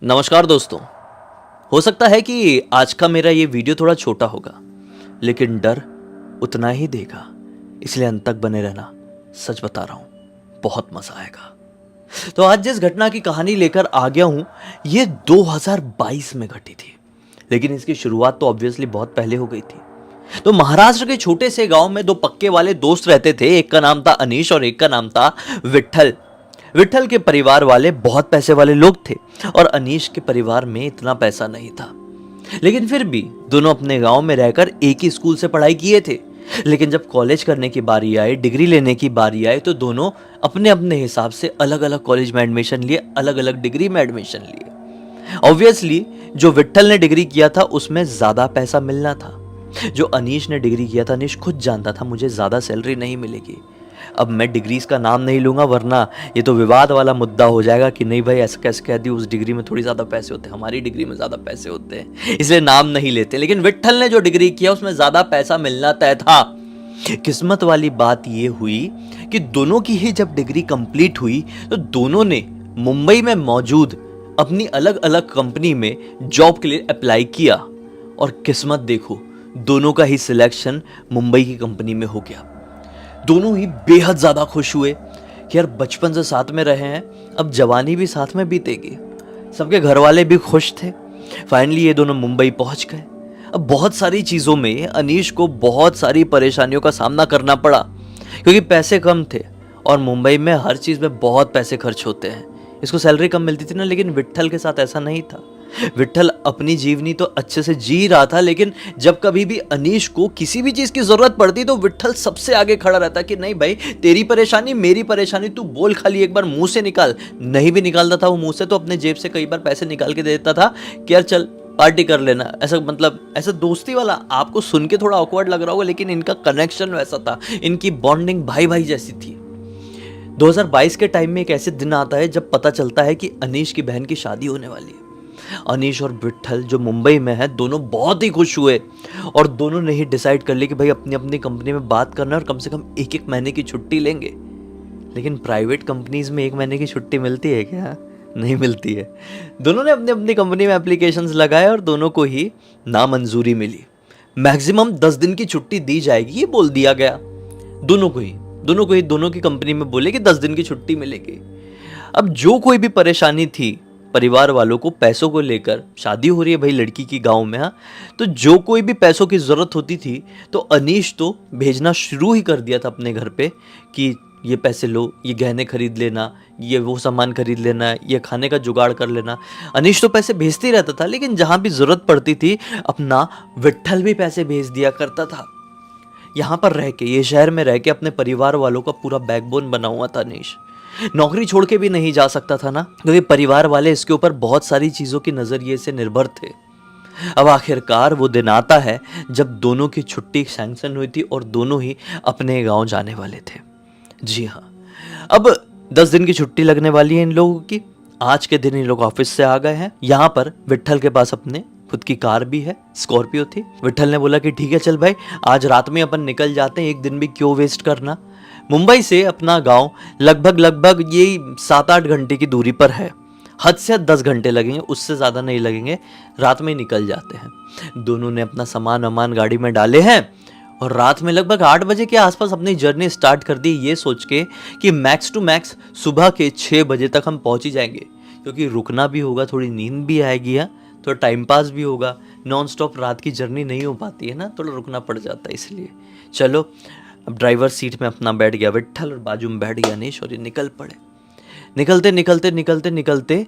नमस्कार दोस्तों। हो सकता है कि आज का मेरा ये वीडियो थोड़ा छोटा होगा, लेकिन डर उतना ही देगा, इसलिए अंत तक बने रहना। सच बता रहा हूं, बहुत मजा आएगा। तो आज जिस घटना की कहानी लेकर आ गया हूं, ये 2022 में घटी थी, लेकिन इसकी शुरुआत तो ऑब्वियसली बहुत पहले हो गई थी। तो महाराष्ट्र के छोटे से गांव में दो पक्के वाले दोस्त रहते थे। एक का नाम था अनीश और एक का नाम था विट्ठल। विट्ठल के परिवार वाले बहुत पैसे वाले लोग थे और अनीश के परिवार में इतना पैसा नहीं था, लेकिन फिर भी दोनों अपने गांव में रहकर एक ही स्कूल से पढ़ाई किए थे। लेकिन जब कॉलेज करने की बारी आई, डिग्री लेने की बारी आई, तो दोनों अपने अपने हिसाब से अलग अलग कॉलेज में एडमिशन लिए, अलग अलग डिग्री में एडमिशन लिए। ऑब्वियसली जो विट्ठल ने डिग्री किया था उसमें ज्यादा पैसा मिलना था। जो अनीश ने डिग्री किया था, अनीश खुद जानता था मुझे ज्यादा सैलरी नहीं मिलेगी। अब मैं डिग्रीज का नाम नहीं लूंगा, वरना ये तो विवाद वाला मुद्दा हो जाएगा कि नहीं भाई ऐसा कैसे कह दी, उस डिग्री में थोड़ी ज्यादा पैसे होते हैं, हमारी डिग्री में ज्यादा पैसे होते हैं, इसलिए नाम नहीं लेते। लेकिन विट्ठल ने जो डिग्री किया उसमें ज्यादा पैसा मिलना तय था। किस्मत वाली बात ये हुई कि दोनों की ही जब डिग्री कंप्लीट हुई तो दोनों ने मुंबई में मौजूद अपनी अलग अलग कंपनी में जॉब के लिए अप्लाई किया, और किस्मत देखो, दोनों का ही सिलेक्शन मुंबई की कंपनी में हो गया। दोनों ही बेहद ज्यादा खुश हुए कि यार बचपन से साथ में रहे हैं, अब जवानी भी साथ में बीतेगी। सबके घर वाले भी खुश थे। फाइनली ये दोनों मुंबई पहुंच गए। अब बहुत सारी चीजों में अनीश को बहुत सारी परेशानियों का सामना करना पड़ा, क्योंकि पैसे कम थे और मुंबई में हर चीज में बहुत पैसे खर्च होते हैं। इसको सैलरी कम मिलती थी ना, लेकिन विट्ठल के साथ ऐसा नहीं था। विट्ठल अपनी जीवनी तो अच्छे से जी रहा था, लेकिन जब कभी भी अनीश को किसी भी चीज की जरूरत पड़ती तो विट्ठल सबसे आगे खड़ा रहता कि नहीं भाई, तेरी परेशानी मेरी परेशानी, तू बोल, खाली एक बार मुंह से निकाल। नहीं भी निकालता था वो मुंह से तो अपने जेब से कई बार पैसे निकाल के दे देता था कि यार चल पार्टी कर लेना। ऐसा मतलब ऐसा दोस्ती वाला, आपको सुन के थोड़ा ऑकवर्ड लग रहा होगा, लेकिन इनका कनेक्शन वैसा था, इनकी बॉन्डिंग भाई भाई जैसी थी। 2022 के टाइम में एक ऐसे दिन आता है जब पता चलता है कि अनीश की बहन की शादी होने वाली है। अनीश और विट्ठल जो मुंबई में है, दोनों बहुत ही खुश हुए और दोनों ने ही डिसाइड कर लिया कि भाई अपनी अपनी कंपनी में बात करना और कम से कम एक एक महीने की छुट्टी लेंगे। लेकिन प्राइवेट कंपनीज में एक महीने की छुट्टी मिलती है क्या? नहीं मिलती है। दोनों ने अपनी अपनी कंपनी में एप्लीकेशंस लगाए और दोनों को ही नामंजूरी मिली। मैक्सिमम 10 दिन की छुट्टी दी जाएगी, ये बोल दिया गया दोनों की कंपनी में बोले कि 10 दिन की छुट्टी मिलेगी। अब जो कोई भी परेशानी थी परिवार वालों को पैसों को लेकर, शादी हो रही है भाई लड़की की गांव में, हाँ, तो जो कोई भी पैसों की जरूरत होती थी तो अनीश तो भेजना शुरू ही कर दिया था अपने घर पे कि ये पैसे लो, ये गहने खरीद लेना, ये वो सामान खरीद लेना, ये खाने का जुगाड़ कर लेना। अनीश तो पैसे भेजते ही रहता था, लेकिन जहां भी जरूरत पड़ती थी अपना विट्ठल भी पैसे भेज दिया करता था। यहाँ पर रह के, ये शहर में रह के अपने परिवार वालों का पूरा बैकबोन बना हुआ था अनीश। नौकरी छोड़ के भी नहीं जा सकता था ना, क्योंकि परिवार वाले इसके ऊपर बहुत सारी चीजों के नजरिए से निर्भर थे। अब आखिरकार वो दिन आता है जब दोनों की छुट्टी सैंक्शन हुई थी और दोनों ही अपने गांव जाने वाले थे। जी हाँ, अब 10 दिन की छुट्टी लगने वाली है इन लोगों की। आज के दिन इन लोग ऑफिस से आ गए हैं। यहाँ पर विट्ठल के पास अपने खुद की कार भी है, स्कॉर्पियो थी। विट्ठल ने बोला कि ठीक है चल भाई, आज रात में अपन निकल जाते हैं, एक दिन भी क्यों वेस्ट करना। मुंबई से अपना गांव लगभग ये 7-8 घंटे की दूरी पर है। हद से हद 10 घंटे लगेंगे, उससे ज़्यादा नहीं लगेंगे। रात में निकल जाते हैं। दोनों ने अपना सामान वामान गाड़ी में डाले हैं और रात में लगभग 8 बजे के आसपास अपनी जर्नी स्टार्ट कर दी, ये सोच के कि मैक्स टू मैक्स सुबह के 6 बजे तक हम पहुंच ही जाएंगे, क्योंकि रुकना भी होगा, थोड़ी नींद भी आएगी, थोड़ा टाइम पास भी होगा। नॉन स्टॉप रात की जर्नी नहीं हो पाती है ना, थोड़ा रुकना पड़ जाता है। इसलिए चलो, अब ड्राइवर सीट में अपना बैठ गया विट्ठल और बाजू में बैठ गया अनीश और ये निकल पड़े। निकलते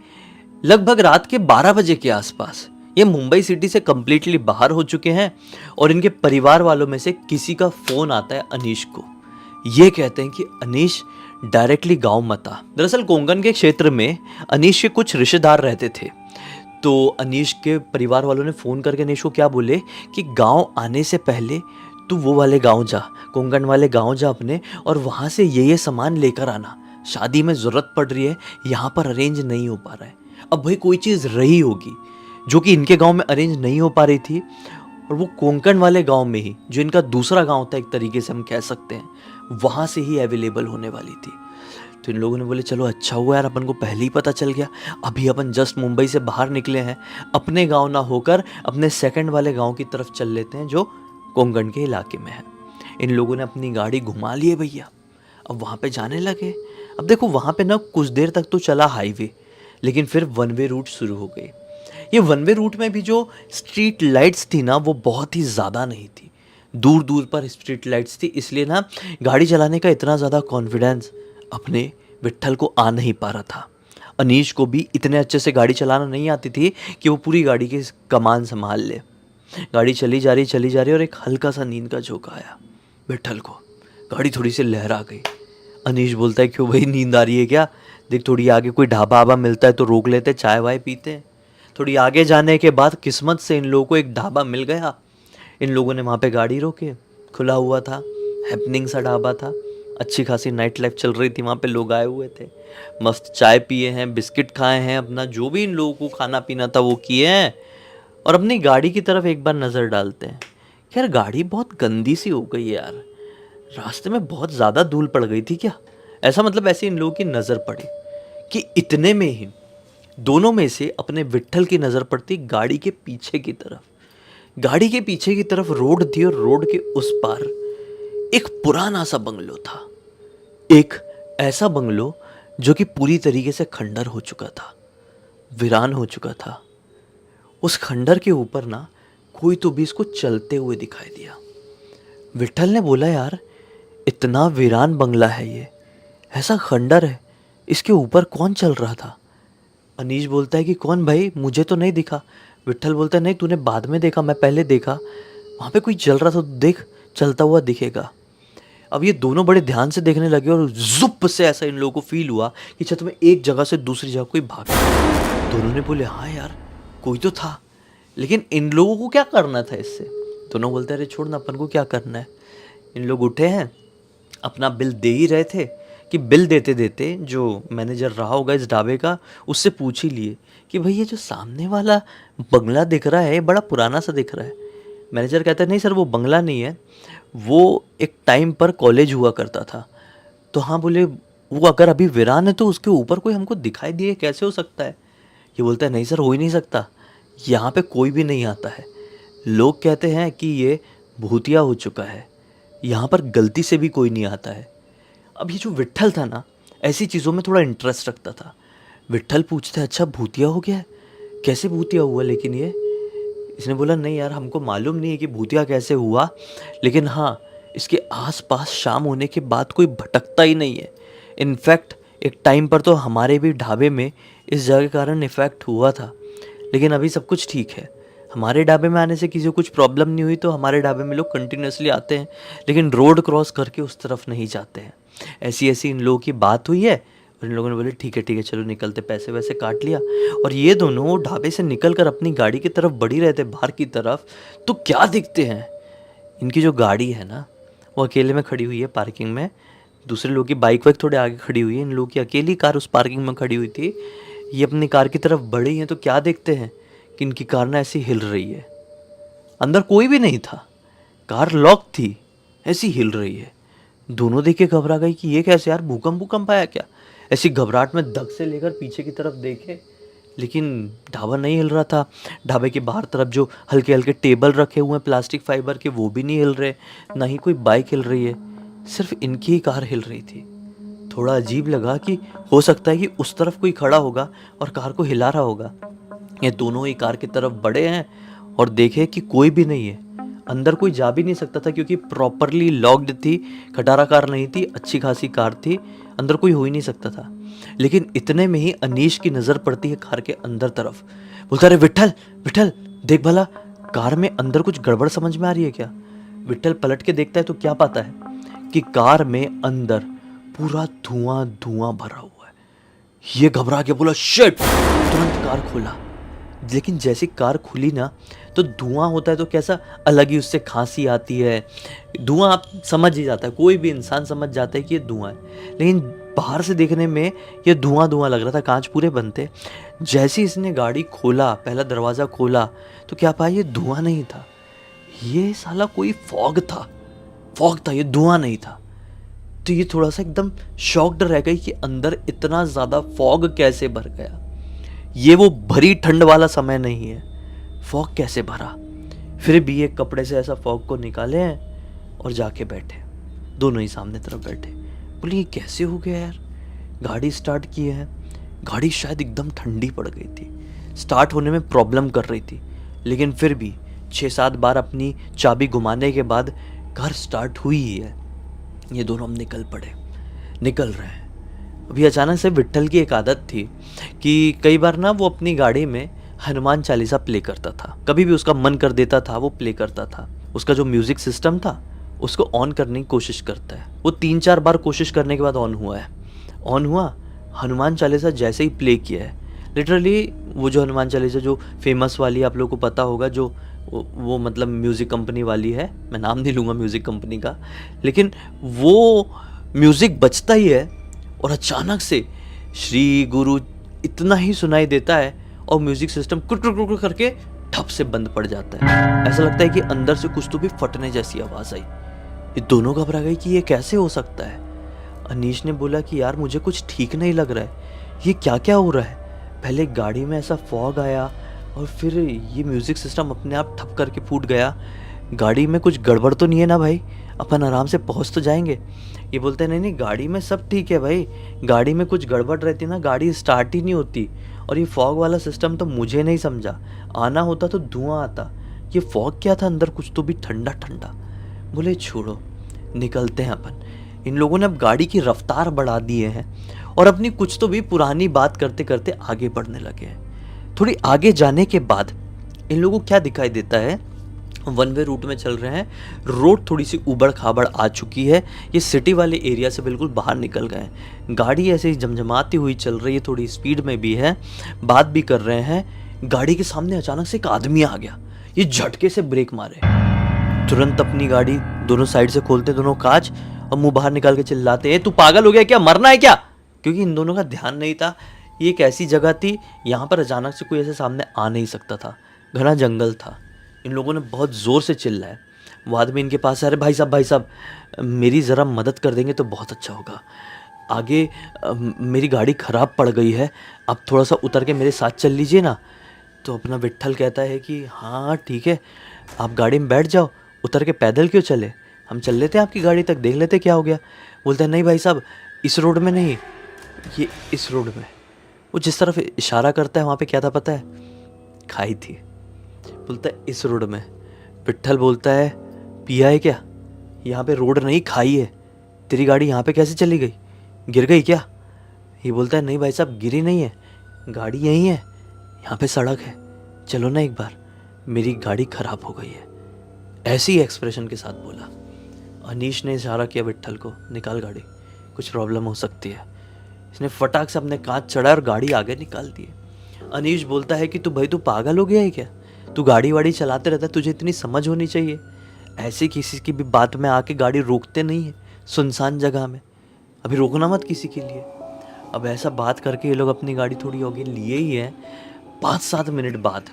लगभग रात के 12 बजे के आसपास ये मुंबई सिटी से कंप्लीटली बाहर हो चुके हैं और इनके परिवार वालों में से किसी का फोन आता है अनीश को। ये कहते हैं कि अनीश डायरेक्टली गांव मत आ। दरअसल कोंकण के क्षेत्र में अनीश के कुछ रिश्तेदार रहते थे, तो अनीश के परिवार वालों ने फ़ोन करके अनीश को क्या बोले कि गांव आने से पहले तू वो वाले गांव जा, कोंकण वाले गांव जा अपने, और वहाँ से ये सामान लेकर आना, शादी में ज़रूरत पड़ रही है, यहाँ पर अरेंज नहीं हो पा रहा है। अब भाई कोई चीज़ रही होगी जो कि इनके गांव में अरेंज नहीं हो पा रही थी, और वो कोंकण वाले गांव में ही, जो इनका दूसरा गांव था एक तरीके से हम कह सकते हैं, वहाँ से ही अवेलेबल होने वाली थी। तो इन लोगों ने बोले चलो अच्छा हुआ यार, अपन को पहले ही पता चल गया। अभी अपन जस्ट मुंबई से बाहर निकले हैं, अपने गांव ना होकर अपने सेकंड वाले गांव की तरफ चल लेते हैं जो कोंकण के इलाके में है। इन लोगों ने अपनी गाड़ी घुमा लिए भैया, अब वहाँ पे जाने लगे। अब देखो वहाँ पे ना कुछ देर तक तो चला हाईवे, लेकिन फिर वन वे रूट शुरू हो गई। ये वन वे रूट में भी जो स्ट्रीट लाइट्स थी ना वो बहुत ही ज़्यादा नहीं थी, दूर दूर पर स्ट्रीट लाइट्स थी, इसलिए ना गाड़ी चलाने का इतना ज़्यादा कॉन्फिडेंस अपने विट्ठल को आ नहीं पा रहा था। अनीश को भी इतने अच्छे से गाड़ी चलाना नहीं आती थी कि वो पूरी गाड़ी की कमान संभाल ले। गाड़ी चली जा रही और एक हल्का सा नींद का झोंका आया विट्ठल को। गाड़ी थोड़ी सी लहरा गई। अनीश बोलता है क्यों भाई, नींद आ रही है क्या? देख थोड़ी आगे कोई ढाबा आबा मिलता है तो रोक लेते, चाय वाय पीते। थोड़ी आगे जाने के बाद किस्मत से इन लोगों को एक ढाबा मिल गया। इन लोगों ने वहाँ पे गाड़ी रोके, खुला हुआ था, हैपनिंग सा ढाबा था, अच्छी खासी नाइट लाइफ चल रही थी, वहाँ पे लोग आए हुए थे, मस्त चाय पिए हैं, बिस्किट खाए हैं, अपना जो भी इन लोगों को खाना पीना था वो किए हैं और अपनी गाड़ी की तरफ एक बार नज़र डालते हैं। यार गाड़ी बहुत गंदी सी हो गई है यार, रास्ते में बहुत ज़्यादा धूल पड़ गई थी क्या? ऐसा मतलब ऐसे इन लोगों की नज़र पड़ी कि इतने में ही दोनों में से अपने विट्ठल की नज़र पड़ती गाड़ी के पीछे की तरफ। गाड़ी के पीछे की तरफ रोड थी और रोड के उस पार एक पुराना सा बंगलो था। एक ऐसा बंगलो जो कि पूरी तरीके से खंडर हो चुका था, वीरान हो चुका था। उस खंडर के ऊपर ना कोई तो भी इसको चलते हुए दिखाई दिया। विट्ठल ने बोला यार इतना वीरान बंगला है ये, ऐसा खंडर है, इसके ऊपर कौन चल रहा था? अनीश बोलता है कि कौन भाई, मुझे तो नहीं दिखा। विट्ठल बोलता है नहीं तूने बाद में देखा, मैं पहले देखा, वहाँ पे कोई चल रहा था, देख चलता हुआ दिखेगा। अब ये दोनों बड़े ध्यान से देखने लगे और जुप से ऐसा इन लोगों को फील हुआ कि छत में एक जगह से दूसरी जगह कोई भाग गया। दोनों ने बोले हाँ यार कोई तो था, लेकिन इन लोगों को क्या करना था इससे? दोनों बोलते अरे छोड़ ना, अपन को क्या करना है। इन लोग उठे हैं, अपना बिल दे ही रहे थे कि बिल देते देते जो मैनेजर रहा होगा इस ढाबे का उससे पूछ ही लिए कि भाई ये जो सामने वाला बंगला दिख रहा है बड़ा पुराना सा दिख रहा है। मैनेजर कहता है नहीं सर वो बंगला नहीं है, वो एक टाइम पर कॉलेज हुआ करता था। तो हाँ बोले वो अगर अभी वीरान है तो उसके ऊपर कोई हमको दिखाई दिए कैसे हो सकता है? ये बोलता है नहीं सर हो ही नहीं सकता, यहाँ पे कोई भी नहीं आता है, लोग कहते हैं कि ये भूतिया हो चुका है, यहाँ पर गलती से भी कोई नहीं आता है। अब ये जो विट्ठल था ना ऐसी चीज़ों में थोड़ा इंटरेस्ट रखता था। विट्ठल पूछता है अच्छा भूतिया हो गया है, कैसे भूतिया हुआ? लेकिन ये इसने बोला नहीं यार हमको मालूम नहीं है कि भूतिया कैसे हुआ, लेकिन हाँ इसके आसपास शाम होने के बाद कोई भटकता ही नहीं है। इनफैक्ट एक टाइम पर तो हमारे भी ढाबे में इस जगह के कारण इफेक्ट हुआ था, लेकिन अभी सब कुछ ठीक है। हमारे ढाबे में आने से किसी को कुछ प्रॉब्लम नहीं हुई, तो हमारे ढाबे में लोग कंटिन्यूसली आते हैं, लेकिन रोड क्रॉस करके उस तरफ नहीं जाते हैं। ऐसी ऐसी इन लोगों की बात हुई है और इन लोगों ने बोले ठीक है चलो निकलते, पैसे वैसे काट लिया और ये दोनों ढाबे से निकल कर अपनी गाड़ी की तरफ बढ़ी रहे थे बाहर की तरफ। तो क्या दिखते हैं, इनकी जो गाड़ी है ना वो अकेले में खड़ी हुई है पार्किंग में, दूसरे लोग की बाइक वाइक थोड़े आगे खड़ी हुई है, इन लोगों की अकेली कार उस पार्किंग में खड़ी हुई थी। ये अपनी कार की तरफ बढ़ी हैं तो क्या देखते हैं कि इनकी कार ना ऐसी हिल रही है, अंदर कोई भी नहीं था, कार लॉक थी, ऐसी हिल रही है। दोनों देख के घबरा गई कि ये कैसे यार, भूकंप आया क्या? ऐसी घबराहट में धक से लेकर पीछे की तरफ देखे, लेकिन ढाबा नहीं हिल रहा था। ढाबे के बाहर तरफ जो हल्के हल्के टेबल रखे हुए हैं प्लास्टिक फाइबर के वो भी नहीं हिल रहे, ना ही कोई बाइक हिल रही है, सिर्फ इनकी ही कार हिल रही थी। थोड़ा अजीब लगा कि हो सकता है कि उस तरफ कोई खड़ा होगा और कार को हिला रहा होगा। ये दोनों ही कार की तरफ बढ़े हैं और देखे कि कोई भी नहीं है, अंदर कोई जा भी नहीं सकता था क्योंकि प्रॉपरली लॉक्ड थी, खटारा कार नहीं थी, अच्छी खासी कार थी, अंदर कोई हो ही नहीं सकता था। लेकिन इतने में ही अनीश की नज़र पड़ती है कार के अंदर तरफ। बोलता अरे विट्ठल विट्ठल देख भला कार में अंदर कुछ गड़बड़ समझ में आ रही है क्या? विट्ठल पलट के देखता है तो क्या पाता है कि कार में अंदर पूरा धुआं धुआं भरा हुआ है। ये घबरा के बोला शिट, तुरंत कार खोला। लेकिन जैसी कार खुली ना तो धुआं होता है तो कैसा अलग ही उससे खांसी आती है, धुआं आप समझ ही जाता है, कोई भी इंसान समझ जाता है कि ये धुआं है। लेकिन बाहर से देखने में ये धुआं धुआं लग रहा था, कांच पूरे बंद थे। जैसे इसने गाड़ी खोला, पहला दरवाज़ा खोला तो क्या पाया, ये धुआं नहीं था, ये साला कोई फॉग था, ये धुआं नहीं था। तो ये थोड़ा सा एकदम शॉक्ड रह गई कि अंदर इतना ज़्यादा फॉग कैसे भर गया। ये वो भरी ठंड वाला समय नहीं है, फॉग कैसे भरा। फिर भी एक कपड़े से ऐसा फॉग को निकाले हैं और जाके बैठे, दोनों ही सामने तरफ बैठे। बोले ये कैसे हो गया यार। गाड़ी स्टार्ट की है, गाड़ी शायद एकदम ठंडी पड़ गई थी, स्टार्ट होने में प्रॉब्लम कर रही थी, लेकिन फिर भी 6-7 बार अपनी चाबी घुमाने के बाद कार स्टार्ट हुई ही है। ये दोनों हम निकल रहे हैं। अभी अचानक से विट्ठल की एक आदत थी कि कई बार ना वो अपनी गाड़ी में हनुमान चालीसा प्ले करता था। कभी भी उसका मन कर देता था वो प्ले करता था। उसका जो म्यूज़िक सिस्टम था उसको ऑन करने की कोशिश करता है। वो 3-4 बार कोशिश करने के बाद ऑन हुआ है। ऑन हुआ, हनुमान चालीसा जैसे ही प्ले किया है, लिटरली वो जो हनुमान चालीसा जो फेमस वाली आप लोगों को पता होगा, जो वो मतलब म्यूज़िक कंपनी वाली है, मैं नाम नहीं लूँगा म्यूज़िक कंपनी का, लेकिन वो म्यूज़िक बजता ही है और अचानक से श्री गुरु इतना ही सुनाई देता है और म्यूज़िक सिस्टम कुट करके ठप से बंद पड़ जाता है। ऐसा लगता है कि अंदर से कुछ तो भी फटने जैसी आवाज़ आई। ये दोनों घबरा गए कि ये कैसे हो सकता है। अनीश ने बोला कि यार मुझे कुछ ठीक नहीं लग रहा है, ये क्या क्या हो रहा है। पहले गाड़ी में ऐसा फॉग आया और फिर ये म्यूज़िक सिस्टम अपने आप ठप करके फूट गया। गाड़ी में कुछ गड़बड़ तो नहीं है ना भाई, अपन आराम से पहुंच तो जाएंगे। ये बोलते हैं नहीं नहीं गाड़ी में सब ठीक है भाई, गाड़ी में कुछ गड़बड़ रहती ना गाड़ी स्टार्ट ही नहीं होती। और ये फॉग वाला सिस्टम तो मुझे नहीं समझा, आना होता तो धुआं आता, ये फॉग क्या था अंदर, कुछ तो भी ठंडा ठंडा। बोले छोड़ो निकलते हैं अपन। इन लोगों ने अब गाड़ी की रफ्तार बढ़ा दिए हैं और अपनी कुछ तो भी पुरानी बात करते करते आगे बढ़ने लगे हैं। थोड़ी आगे जाने के बाद इन लोगों को क्या दिखाई देता है, वन वे रूट में चल रहे हैं, रोड थोड़ी सी उबड़ खाबड़ आ चुकी है, ये सिटी वाले एरिया से बिल्कुल बाहर निकल गए हैं। गाड़ी ऐसे ही जमजमाती हुई चल रही है, थोड़ी स्पीड में भी है, बात भी कर रहे हैं। गाड़ी के सामने अचानक से एक आदमी आ गया, ये झटके से ब्रेक मारे, तुरंत अपनी गाड़ी दोनों साइड से खोलते दोनों कांच और मुंह बाहर निकाल के चिल्लाते, तू पागल हो गया क्या, मरना है क्या। क्योंकि इन दोनों का ध्यान नहीं था, ये एक ऐसी जगह थी यहाँ पर अचानक से कोई ऐसे सामने आ नहीं सकता था, घना जंगल था। इन लोगों ने बहुत ज़ोर से चिल्लाया। वो आदमी इनके पास है, अरे भाई साहब मेरी ज़रा मदद कर देंगे तो बहुत अच्छा होगा, आगे मेरी गाड़ी ख़राब पड़ गई है, आप थोड़ा सा उतर के मेरे साथ चल लीजिए ना। तो अपना विट्ठल कहता है कि हाँ ठीक है, आप गाड़ी में बैठ जाओ, उतर के पैदल क्यों चले, हम चल लेते हैं आपकी गाड़ी तक, देख लेते क्या हो गया। बोलते हैं नहीं भाई साहब इस रोड में नहीं, ये इस रोड में। वो जिस तरफ इशारा करता है वहाँ पे क्या था पता है, खाई थी। बोलता है इस रोड में। विट्ठल बोलता है पिया है क्या, यहाँ पे रोड नहीं खाई है, तेरी गाड़ी यहाँ पे कैसे चली गई, गिर गई क्या। ये बोलता है नहीं भाई साहब गिरी नहीं है, गाड़ी यहीं है, यहाँ पे सड़क है, चलो ना एक बार, मेरी गाड़ी ख़राब हो गई है। ऐसे ही एक्सप्रेशन के साथ बोला। अनीश ने इशारा किया विट्ठल को, निकाल गाड़ी, कुछ प्रॉब्लम हो सकती है। इसने फटाक से अपने कांच चढ़ाया और गाड़ी आगे निकाल दी। अनीश बोलता है कि तू पागल हो गया है क्या, तू गाड़ी वाड़ी चलाते रहता है, तुझे इतनी समझ होनी चाहिए, ऐसे किसी की भी बात में आके गाड़ी रोकते नहीं है सुनसान जगह में, अभी रोकना मत किसी के लिए। अब ऐसा बात करके ये लोग अपनी गाड़ी थोड़ी आगे लिए ही है। 5-7 मिनट बाद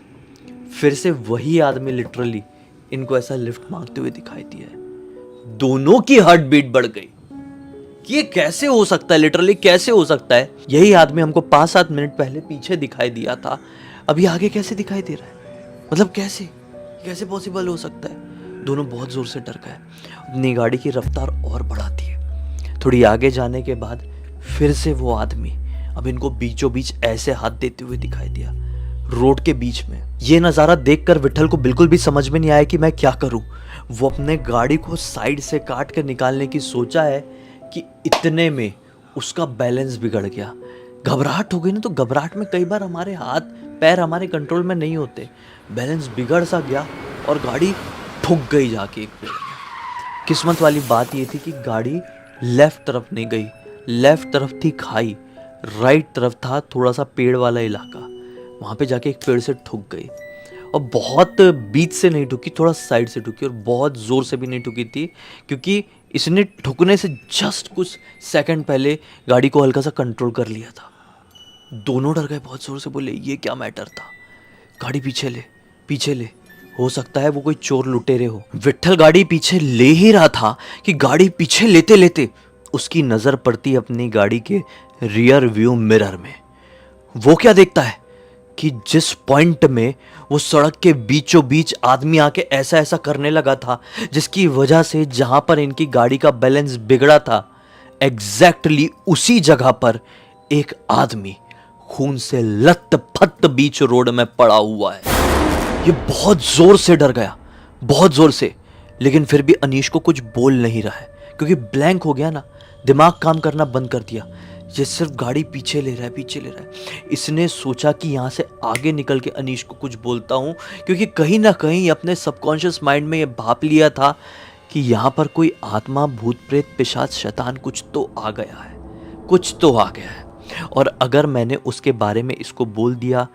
फिर से वही आदमी लिटरली इनको ऐसा लिफ्ट मांगते हुए दिखाई दिया है। दोनों की हार्ट बीट बढ़ गई कि ये कैसे हो सकता है, लिटरली कैसे हो सकता है। यही आदमी हमको 5-7 मिनट पहले पीछे दिखाई दिया था, अभी आगे कैसे दिखाई दे रहा है, मतलब कैसे पॉसिबल हो सकता है। दोनों बहुत जोर से डर गए, अपनी गाड़ी की रफ्तार और बढ़ाती है। थोड़ी आगे जाने के बाद फिर से वो आदमी अब इनको बीचों बीच ऐसे हाथ देते हुए दिखाई दिया, रोड के बीच में। ये नज़ारा देखकर विट्ठल को बिल्कुल भी समझ में नहीं आया कि मैं क्या करूं। वो अपने गाड़ी को साइड से काट कर निकालने की सोचा है कि इतने में उसका बैलेंस बिगड़ गया। घबराहट हो गई ना, तो घबराहट में कई बार हमारे हाथ पैर हमारे कंट्रोल में नहीं होते, बैलेंस बिगड़ सा गया और गाड़ी ठुक गई जाके एक पेड़ में। किस्मत वाली बात ये थी कि गाड़ी लेफ्ट तरफ नहीं गई, लेफ्ट तरफ थी खाई, राइट तरफ था थोड़ा सा पेड़ वाला इलाका, वहाँ पे जाके एक पेड़ से ठुक गई। और बहुत बीच से नहीं ठुकी, थोड़ा साइड से ठुकी, और बहुत ज़ोर से भी नहीं ठुकी थी, क्योंकि इसने ठुकने से जस्ट कुछ सेकंड पहले गाड़ी को हल्का सा कंट्रोल कर लिया था। दोनों डर गए, बहुत ज़ोर से बोले ये क्या मैटर था, गाड़ी पीछे ले, हो सकता है वो कोई चोर लुटेरे हो। विट्ठल गाड़ी पीछे ले ही रहा था कि गाड़ी पीछे लेते लेते उसकी नज़र पड़ती अपनी गाड़ी के रियर व्यू मिरर में। वो क्या देखता है कि जिस पॉइंट में वो सड़क के बीचों बीच आदमी आके ऐसा ऐसा करने लगा था, जिसकी वजह से जहां पर इनकी गाड़ी का बैलेंस बिगड़ा था, एग्जैक्टली उसी जगह पर एक आदमी खून से लथपथ बीच रोड में पड़ा हुआ है। ये बहुत जोर से डर गया, बहुत जोर से, लेकिन फिर भी अनीश को कुछ बोल नहीं रहा है क्योंकि ब्लैंक हो गया ना, दिमाग काम करना बंद कर दिया। ये सिर्फ गाड़ी पीछे ले रहा है, पीछे ले रहा है। इसने सोचा कि यहाँ से आगे निकल के अनीश को कुछ बोलता हूँ, क्योंकि कहीं ना कहीं अपने सबकॉन्शियस माइंड में ये भाप लिया था कि यहाँ पर कोई आत्मा, भूत प्रेत, पिशाच, शैतान कुछ तो आ गया है, कुछ तो आ गया है। और अगर मैंने उसके बारे में इसको बोल दिया,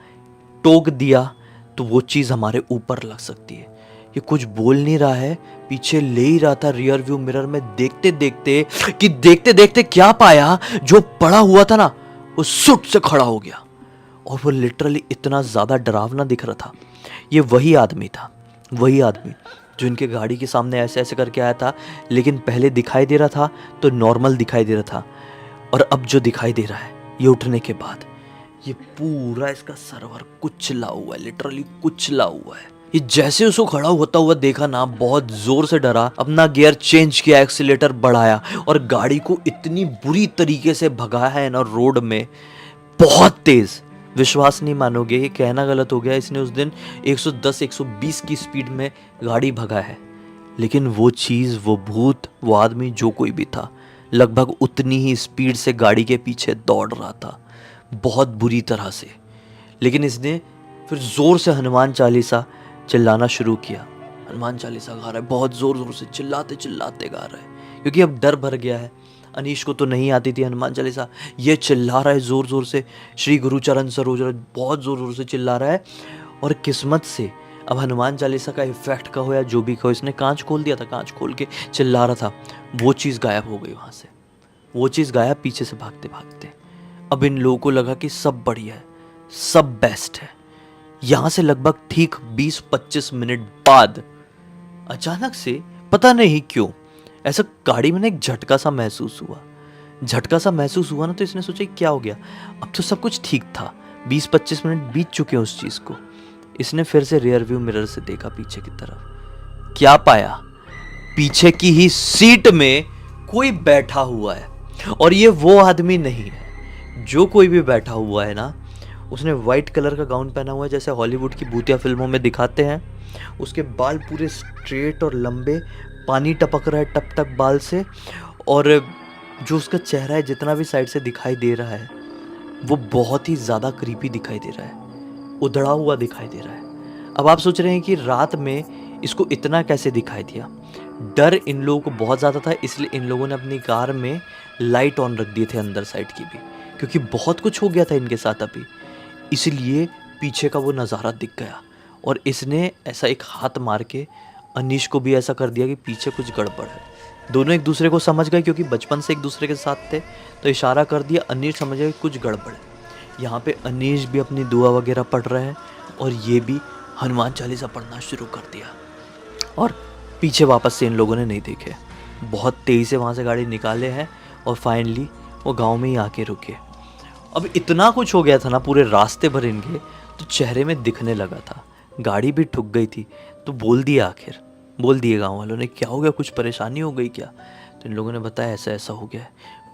टोक दिया, तो वो चीज़ हमारे ऊपर लग सकती है। ये कुछ बोल नहीं रहा है, पीछे ले ही रहा था रियर व्यू मिरर में देखते देखते क्या पाया, जो पड़ा हुआ था ना वो सुट से खड़ा हो गया। और वो लिटरली इतना ज़्यादा डरावना दिख रहा था। ये वही आदमी था, वही आदमी जो इनके गाड़ी के सामने ऐसे ऐसे करके आया था, लेकिन पहले दिखाई दे रहा था तो नॉर्मल दिखाई दे रहा था, और अब जो दिखाई दे रहा है ये उठने के बाद, ये पूरा इसका सर्वर कुचला हुआ है, लिटरली कुचला हुआ है। ये जैसे उसको खड़ा होता हुआ देखा ना, बहुत जोर से डरा, अपना गियर चेंज किया, एक्सीलेटर बढ़ाया और गाड़ी को इतनी बुरी तरीके से भगाया है ना रोड में, बहुत तेज। विश्वास नहीं मानोगे, ये कहना गलत हो गया, इसने उस दिन 110-120 की स्पीड में गाड़ी भगा है, लेकिन वो चीज़, वो भूत, वो आदमी, जो कोई भी था, लगभग उतनी ही स्पीड से गाड़ी के पीछे दौड़ रहा था, बहुत बुरी तरह से। लेकिन इसने फिर जोर से हनुमान चालीसा चिल्लाना शुरू किया। हनुमान चालीसा गा रहा है, बहुत जोर जोर से चिल्लाते चिल्लाते गा रहा है, क्योंकि अब डर भर गया है। अनीश को तो नहीं आती थी हनुमान चालीसा, ये चिल्ला रहा है जोर जोर से, श्री गुरु चरण सरोज, बहुत जोर जोर से चिल्ला रहा है। और किस्मत से अब हनुमान चालीसा का इफेक्ट का हो या जो भी कहो, इसने कांच खोल दिया था, कांच खोल के चिल्ला रहा था, वो चीज़ गायब हो गई वहाँ से, वो चीज़ गायब पीछे से भागते भागते। अब इन लोगों को लगा कि सब बढ़िया है, सब बेस्ट है। यहाँ से लगभग ठीक 20-25 मिनट बाद अचानक से पता नहीं क्यों ऐसा गाड़ी में ना एक झटका सा महसूस हुआ। झटका सा महसूस हुआ ना, तो इसने सोचा क्या हो गया, अब तो सब कुछ ठीक था, 20-25 मिनट बीत चुके हैं उस चीज़ को। इसने फिर से रियर व्यू मिरर से देखा पीछे की तरफ, क्या पाया, पीछे की ही सीट में कोई बैठा हुआ है। और ये वो आदमी नहीं है, जो कोई भी बैठा हुआ है ना, उसने वाइट कलर का गाउन पहना हुआ है, जैसे हॉलीवुड की भूतिया फिल्मों में दिखाते हैं। उसके बाल पूरे स्ट्रेट और लंबे, पानी टपक रहा है टप टप बाल से, और जो उसका चेहरा है जितना भी साइड से दिखाई दे रहा है, वो बहुत ही ज़्यादा क्रीपी दिखाई दे रहा है, उधड़ा हुआ दिखाई दे रहा है। अब आप सोच रहे हैं कि रात में इसको इतना कैसे दिखाई दिया। डर इन लोगों को बहुत ज़्यादा था, इसलिए इन लोगों ने अपनी कार में लाइट ऑन रख दिए थे अंदर साइड की भी, क्योंकि बहुत कुछ हो गया था इनके साथ अभी, इसलिए पीछे का वो नज़ारा दिख गया। और इसने ऐसा एक हाथ मार के अनीश को भी ऐसा कर दिया कि पीछे कुछ गड़बड़ है। दोनों एक दूसरे को समझ गए, क्योंकि बचपन से एक दूसरे के साथ थे, तो इशारा कर दिया, अनीश समझ गया कि कुछ गड़बड़ है। यहाँ पे अनीश भी अपनी दुआ वगैरह पढ़ रहे हैं और ये भी हनुमान चालीसा पढ़ना शुरू कर दिया। और पीछे वापस से इन लोगों ने नहीं देखे, बहुत तेज़ी से वहाँ से गाड़ी निकाले हैं और फाइनली वो गाँव में ही आके रुके। अब इतना कुछ हो गया था ना पूरे रास्ते भर इनके, तो चेहरे में दिखने लगा था, गाड़ी भी ठुक गई थी, तो बोल दिया, आखिर बोल दिए गांव वालों ने, क्या हो गया, कुछ परेशानी हो गई क्या। तो इन लोगों ने बताया ऐसा ऐसा हो गया है।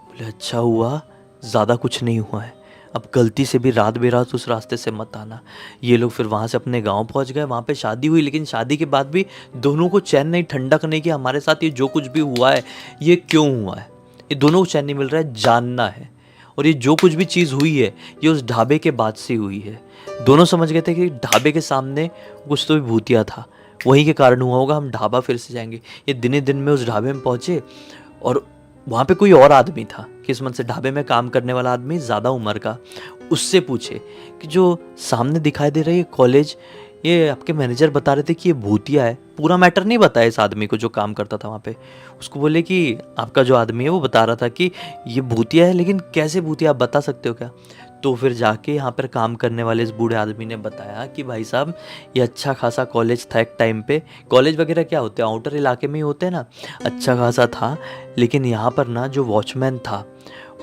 बोले अच्छा हुआ, ज़्यादा कुछ नहीं हुआ है, अब गलती से भी रात बेरात उस रास्ते से मत आना। ये लोग फिर वहाँ से अपने गांव पहुँच गए, वहाँ पे शादी हुई, लेकिन शादी के बाद भी दोनों को चैन नहीं, ठंडक नहीं कि हमारे साथ ये जो कुछ भी हुआ है ये क्यों हुआ है, ये दोनों को चैन नहीं मिल रहा है, जानना है। और ये जो कुछ भी चीज़ हुई है ये उस ढाबे के बाद से हुई है। दोनों समझ गए थे कि ढाबे के सामने कुछ तो भी भूतिया था, वहीं के कारण हुआ होगा, हम ढाबा फिर से जाएंगे। ये दिने दिन में उस ढाबे में पहुँचे और वहाँ पे कोई और आदमी था, किस्मत से ढाबे में काम करने वाला आदमी, ज़्यादा उम्र का। उससे पूछे कि जो सामने दिखाई दे रही है कॉलेज, ये आपके मैनेजर बता रहे थे कि ये भूतिया है। पूरा मैटर नहीं बताया इस आदमी को जो काम करता था वहाँ पे। उसको बोले कि आपका जो आदमी है वो बता रहा था कि ये भूतिया है, लेकिन कैसे भूतिया, आप बता सकते हो क्या। तो फिर जाके यहाँ पर काम करने वाले इस बूढ़े आदमी ने बताया कि भाई साहब ये अच्छा खासा कॉलेज था एक टाइम पे। कॉलेज वगैरह क्या होते हैं, आउटर इलाके में ही होते हैं ना, अच्छा खासा था। लेकिन यहाँ पर ना जो वॉचमैन था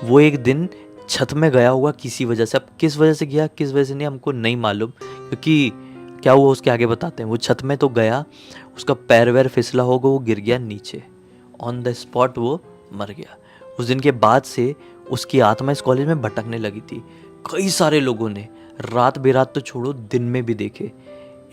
वो एक दिन छत में गया हुआ किसी वजह से। अब किस वजह से गया किस वजह से नहीं हमको नहीं मालूम, क्योंकि क्या हुआ उसके आगे बताते हैं। वो छत में तो गया, उसका पैर वैर फिसला होगा, वो गिर गया नीचे, ऑन द स्पॉट वो मर गया। उस दिन के बाद से उसकी आत्मा इस कॉलेज में भटकने लगी थी। कई सारे लोगों ने रात बेरात तो छोड़ो, दिन में भी देखे।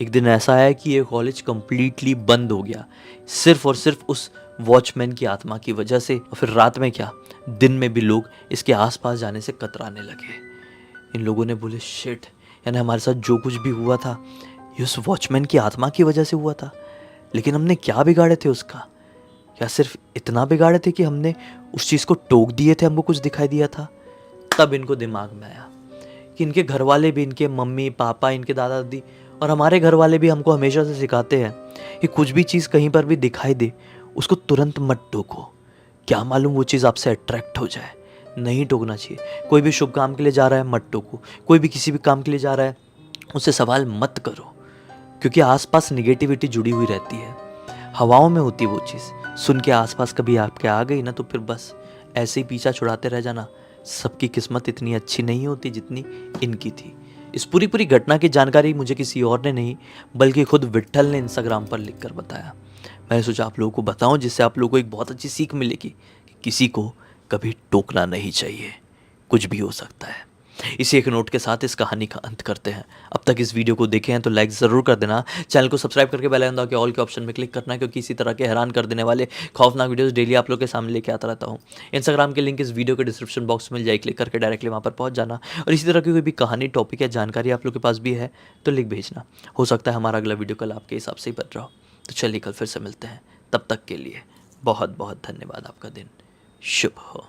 एक दिन ऐसा आया कि ये कॉलेज कंप्लीटली बंद हो गया, सिर्फ और सिर्फ उस वॉचमैन की आत्मा की वजह से। और फिर रात में क्या, दिन में भी लोग इसके आसपास जाने से कतराने लगे। इन लोगों ने बोले शिट, यानी हमारे साथ जो कुछ भी हुआ था ये उस वॉचमैन की आत्मा की वजह से हुआ था। लेकिन हमने क्या बिगाड़े थे उसका? क्या सिर्फ इतना बिगाड़े थे कि हमने उस चीज़ को टोक दिए थे, हमको कुछ दिखाई दिया था? तब इनको दिमाग में आया कि इनके घर वाले भी, इनके मम्मी पापा, इनके दादा दादी और हमारे घर वाले भी हमको हमेशा से सिखाते हैं कि कुछ भी चीज़ कहीं पर भी दिखाई दे उसको तुरंत मत टोको। क्या मालूम वो चीज़ आपसे अट्रैक्ट हो जाए। नहीं टोकना चाहिए। कोई भी शुभ काम के लिए जा रहा है मत टोको, कोई भी किसी भी काम के लिए जा रहा है उससे सवाल मत करो, क्योंकि आसपास निगेटिविटी जुड़ी हुई रहती है, हवाओं में होती है वो चीज़। सुन के आसपास कभी आपके आ गई ना तो फिर बस ऐसे ही पीछा छुड़ाते रह जाना। सबकी किस्मत इतनी अच्छी नहीं होती जितनी इनकी थी। इस पूरी घटना की जानकारी मुझे किसी और ने नहीं बल्कि खुद विट्ठल ने इंस्टाग्राम पर लिखकर बताया। मैंने सोचा आप लोगों को बताऊं, जिससे आप लोगों को एक बहुत अच्छी सीख मिलेगी कि किसी को कभी टोकना नहीं चाहिए, कुछ भी हो सकता है। इसी एक नोट के साथ इस कहानी का अंत करते हैं। अब तक इस वीडियो को देखे हैं तो लाइक ज़रूर कर देना, चैनल को सब्सक्राइब करके बेल आइकन दबा के ऑल के ऑप्शन में क्लिक करना, क्योंकि इसी तरह के हैरान कर देने वाले खौफनाक वीडियोस डेली आप लोग के सामने लेके आता रहता हूँ। इंस्टाग्राम के लिंक इस वीडियो के डिस्क्रिप्शन बॉक्स में मिल जाए, क्लिक करके डायरेक्टली वहाँ पर पहुँच जाना। और इसी तरह की कोई भी कहानी, टॉपिक या जानकारी आप लोग के पास भी है तो लिख भेजना। हो सकता है हमारा अगला वीडियो कल आपके हिसाब से ही बन रहा हो। तो चलिए कल फिर से मिलते हैं, तब तक के लिए बहुत बहुत धन्यवाद। आपका दिन शुभ हो।